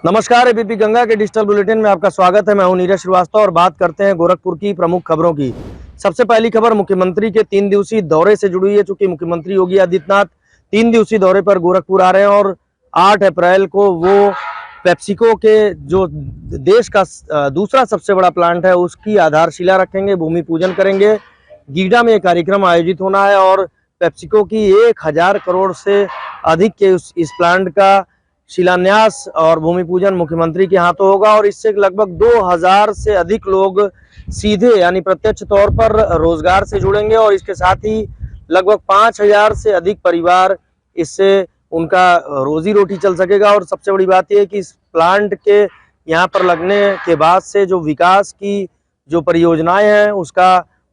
नमस्कार, एबीपी गंगा के digital bulletin में आपका स्वागत है। मैं हूं नीरज श्रीवास्तव और बात करते हैं गोरखपुर की प्रमुख खबरों की। सबसे पहली खबर मुख्यमंत्री के 3 दिवसीय दौरे से जुड़ी है। चूंकि मुख्यमंत्री योगी आदित्यनाथ 3 दिवसीय दौरे पर गोरखपुर आ रहे हैं और 8 अप्रैल को वो पेप्सिको के जो देश का दूसरा सबसे बड़ा प्लांट है उसकी आधारशिला रखेंगे, भूमि पूजन करेंगे। गीडा में ये कार्यक्रम आयोजित होना है और पेप्सिको की 1000 करोड़ से अधिक के इस प्लांट का शिलान्यास और भूमि पूजन मुख्यमंत्री के हाथों होगा और इससे लगभग 2000 से अधिक लोग सीधे यानी प्रत्यक्ष तौर पर रोजगार से जुड़ेंगे और इसके साथ ही लगभग 5000 से अधिक परिवार इससे उनका रोजी रोटी चल सकेगा। और सबसे बड़ी बात यह है कि इस प्लांट के यहाँ पर लगने के बाद से जो विकास की जो परियोजनाएं हैं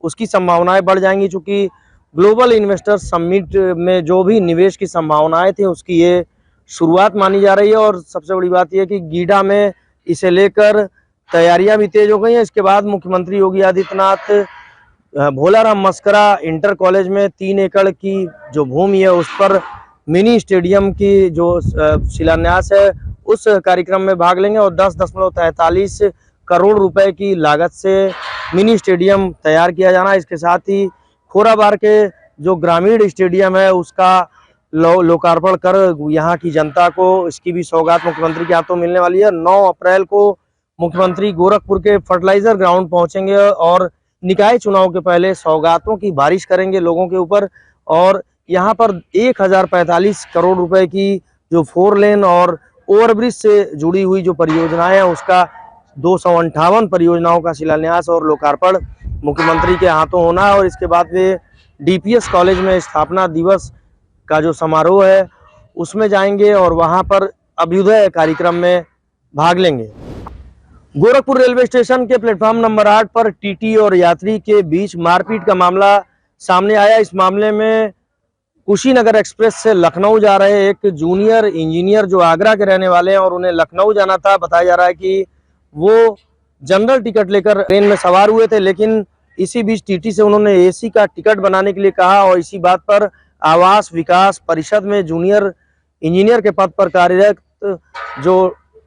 उसकी संभावनाएं बढ़ जाएंगी। चूंकि ग्लोबल इन्वेस्टर समिट में जो भी निवेश की संभावनाएं थी उसकी ये शुरुआत मानी जा रही है। और सबसे बड़ी बात यह है कि गीडा में इसे लेकर तैयारियां भी तेज हो गई हैं। इसके बाद मुख्यमंत्री योगी आदित्यनाथ भोलाराम मस्करा इंटर कॉलेज में 3 एकड़ की जो भूमि है उस पर मिनी स्टेडियम की जो शिलान्यास है उस कार्यक्रम में भाग लेंगे और 10.43 करोड़ रुपए की लागत से मिनी स्टेडियम तैयार किया जाना। इसके साथ ही खोराबार के जो ग्रामीण स्टेडियम है उसका लोकार्पण कर यहाँ की जनता को इसकी भी सौगात मुख्यमंत्री के हाथों मिलने वाली है। 9 अप्रैल को मुख्यमंत्री गोरखपुर के फर्टिलाइजर ग्राउंड पहुंचेंगे और निकाय चुनाव के पहले सौगातों की बारिश करेंगे लोगों के ऊपर। और यहाँ पर 1045 करोड़ रुपए की जो 4 लेन और ओवरब्रिज से जुड़ी हुई जो परियोजनाएं हैं उसका 258 परियोजनाओं का शिलान्यास और लोकार्पण मुख्यमंत्री के हाथों होना है। और इसके बाद वे डीपीएस कॉलेज में स्थापना दिवस का जो समारोह है उसमें जाएंगे और वहां पर अभ्युदय कार्यक्रम में भाग लेंगे। गोरखपुर रेलवे स्टेशन के प्लेटफॉर्म नंबर 8 पर टीटी और यात्री के बीच मारपीट का मामला सामने आया। इस मामले में कुशीनगर एक्सप्रेस से लखनऊ जा रहे एक जूनियर इंजीनियर जो आगरा के रहने वाले हैं और उन्हें लखनऊ जाना था, बताया जा रहा है कि वो जनरल टिकट लेकर ट्रेन में सवार हुए थे, लेकिन इसी बीच टीटी से उन्होंने एसी का टिकट बनाने के लिए कहा और इसी बात पर आवास विकास परिषद में जूनियर इंजीनियर के पद पर कार्यरत जो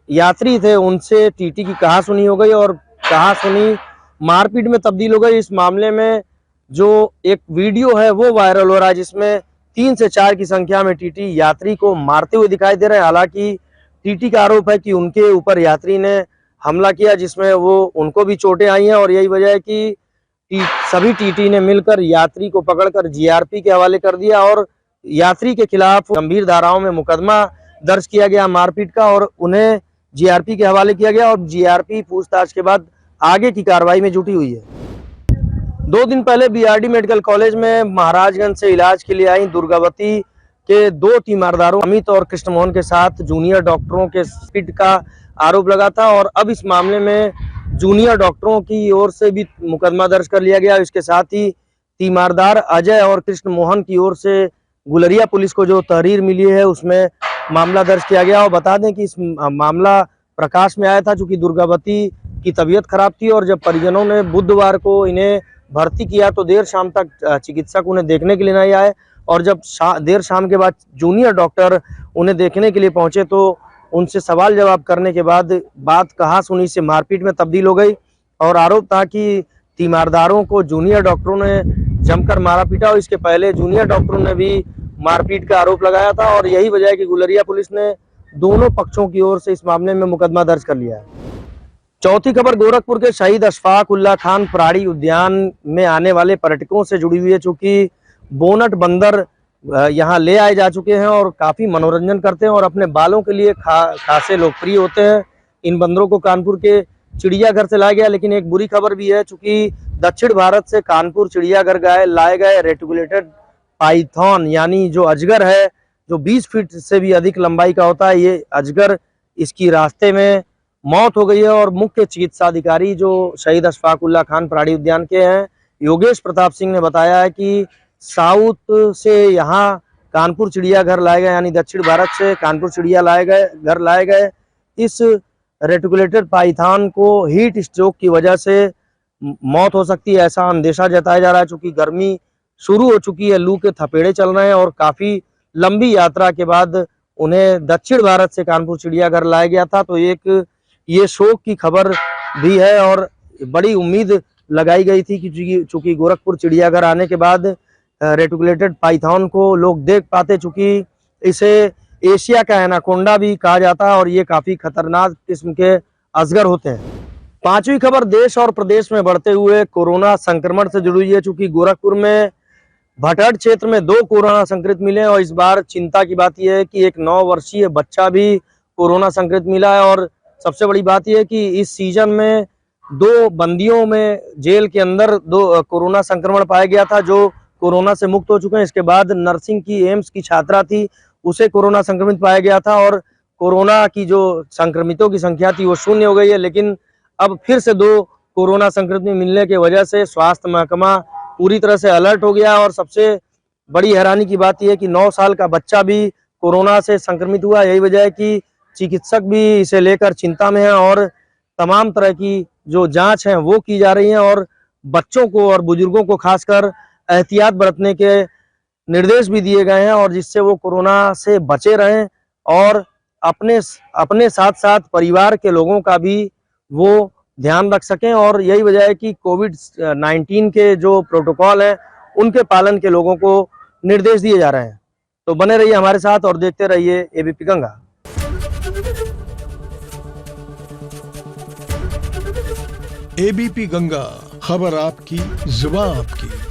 यात्री थे उनसे टीटी की कहासुनी हो गई और कहासुनी मारपीट में तब्दील हो गई। इस मामले में जो एक वीडियो है वो वायरल हो रहा है जिसमें 3 से 4 की संख्या में टीटी यात्री को मारते हुए दिखाई दे रहे हैं। हालांकि टीटी का आरोप है कि उनके ऊपर यात्री ने हमला किया जिसमें उनको भी चोटें आई हैं और यही वजह है कि सभी टीटी ने मिलकर यात्री को पकड़कर जीआरपी के हवाले कर दिया और यात्री के खिलाफ गंभीर धाराओं में मुकदमा दर्ज किया गया मारपीट का और उन्हें जीआरपी के हवाले किया गया और जीआरपी पूछताछ के बाद आगे की कार्रवाई में जुटी हुई है। 2 दिन पहले बीआरडी मेडिकल कॉलेज में महाराजगंज से इलाज के लिए आई दुर्गावती के 2 तीमारदारों अमित और कृष्णमोहन के साथ जूनियर डॉक्टरों के स्पिड का आरोप लगा था और अब इस मामले में जूनियर डॉक्टरों की ओर से भी मुकदमा दर्ज कर लिया गया। इसके साथ ही तीमारदार अजय और कृष्ण मोहन की ओर से गुलरिया पुलिस को जो तहरीर मिली है उसमें मामला दर्ज किया गया। और बता दें कि इस मामला प्रकाश में आया था चूंकि दुर्गावती की तबीयत खराब थी और जब परिजनों ने बुधवार को इन्हें भर्ती किया तो देर शाम तक चिकित्सक उन्हें देखने के लिए नहीं आए और जब देर शाम के बाद जूनियर डॉक्टर उन्हें देखने के लिए पहुंचे तो उनसे सवाल जवाब करने के बाद बात कहासुनी से मारपीट में तब्दील हो गई और आरोप था कि तीमारदारों को जूनियर डॉक्टरों ने जमकर मारा पीटा और इसके पहले जूनियर डॉक्टरों ने भी मारपीट का आरोप लगाया था और यही वजह है कि गुलरिया पुलिस ने दोनों पक्षों की ओर से इस मामले में मुकदमा दर्ज कर लिया है। चौथी खबर गोरखपुर के शहीद अशफाक उल्लाह खान प्राणी उद्यान में आने वाले पर्यटकों से जुड़ी हुई है। चूंकि बोनट बंदर यहाँ ले आए जा चुके हैं और काफी मनोरंजन करते हैं और अपने बालों के लिए खासे लोकप्रिय होते हैं। इन बंदरों को कानपुर के चिड़ियाघर से लाया गया, लेकिन एक बुरी खबर भी है चूंकि दक्षिण भारत से कानपुर चिड़ियाघर लाए गए रेटिकुलेटेड पाइथन यानी जो अजगर है जो 20 फीट से भी अधिक लंबाई का होता है, ये अजगर इसकी रास्ते में मौत हो गई है। और मुख्य चिकित्सा अधिकारी जो शहीद अशफाक उल्लाह खान प्राणी उद्यान के हैं योगेश प्रताप सिंह ने बताया है कि साउथ से यहाँ कानपुर चिड़ियाघर लाए गए यानी दक्षिण भारत से कानपुर चिड़ियाघर लाए गए इस रेटिकुलेटेड पाइथन को हीट स्ट्रोक की वजह से मौत हो सकती है, ऐसा अंदेशा जताया जा रहा है। चूंकि गर्मी शुरू हो चुकी है, लू के थपेड़े चल रहे हैं और काफी लंबी यात्रा के बाद उन्हें दक्षिण भारत से कानपुर चिड़ियाघर लाया गया था। तो एक ये शोक की खबर भी है और बड़ी उम्मीद लगाई गई थी कि चूंकि गोरखपुर चिड़ियाघर आने के बाद रेटिकुलेटेड पाइथन को लोग देख पाते, चूंकि इसे एशिया का एनाकोंडा भी कहा जाता है और ये काफी खतरनाक किस्म के अजगर होते हैं। पांचवी खबर देश और प्रदेश में बढ़ते हुए कोरोना संक्रमण से जुड़ी है। चूंकि गोरखपुर में भटहट क्षेत्र में 2 कोरोना संक्रमित मिले और इस बार चिंता की बात यह है कि एक 9 वर्षीय बच्चा भी कोरोना संक्रमित मिला है। और सबसे बड़ी बात यह है कि इस सीजन में 2 बंदियों में जेल के अंदर 2 कोरोना संक्रमण पाया गया था जो कोरोना से मुक्त हो चुके हैं। इसके बाद नर्सिंग की एम्स की छात्रा थी, उसे कोरोना संक्रमित पाया गया था और कोरोना की जो संक्रमितों की संख्या थी वो 0 हो गई है। लेकिन अब फिर से 2 कोरोना संक्रमित मिलने की वजह से स्वास्थ्य महकमा पूरी तरह से अलर्ट हो गया और सबसे बड़ी हैरानी की बात यह है कि 9 साल का बच्चा भी कोरोना से संक्रमित हुआ। यही वजह है कि चिकित्सक भी इसे लेकर चिंता में है और तमाम तरह की जो जांच है वो की जा रही है और बच्चों को और बुजुर्गों को खासकर एहतियात बरतने के निर्देश भी दिए गए हैं और जिससे वो कोरोना से बचे रहें और अपने साथ साथ परिवार के लोगों का भी वो ध्यान रख सकें। और यही वजह है कि कोविड-19 के जो प्रोटोकॉल हैं उनके पालन के लोगों को निर्देश दिए जा रहे हैं। तो बने रहिए हमारे साथ और देखते रहिए एबीपी गंगा। एबीपी गंगा, खबर आपकी, जुबान आपकी।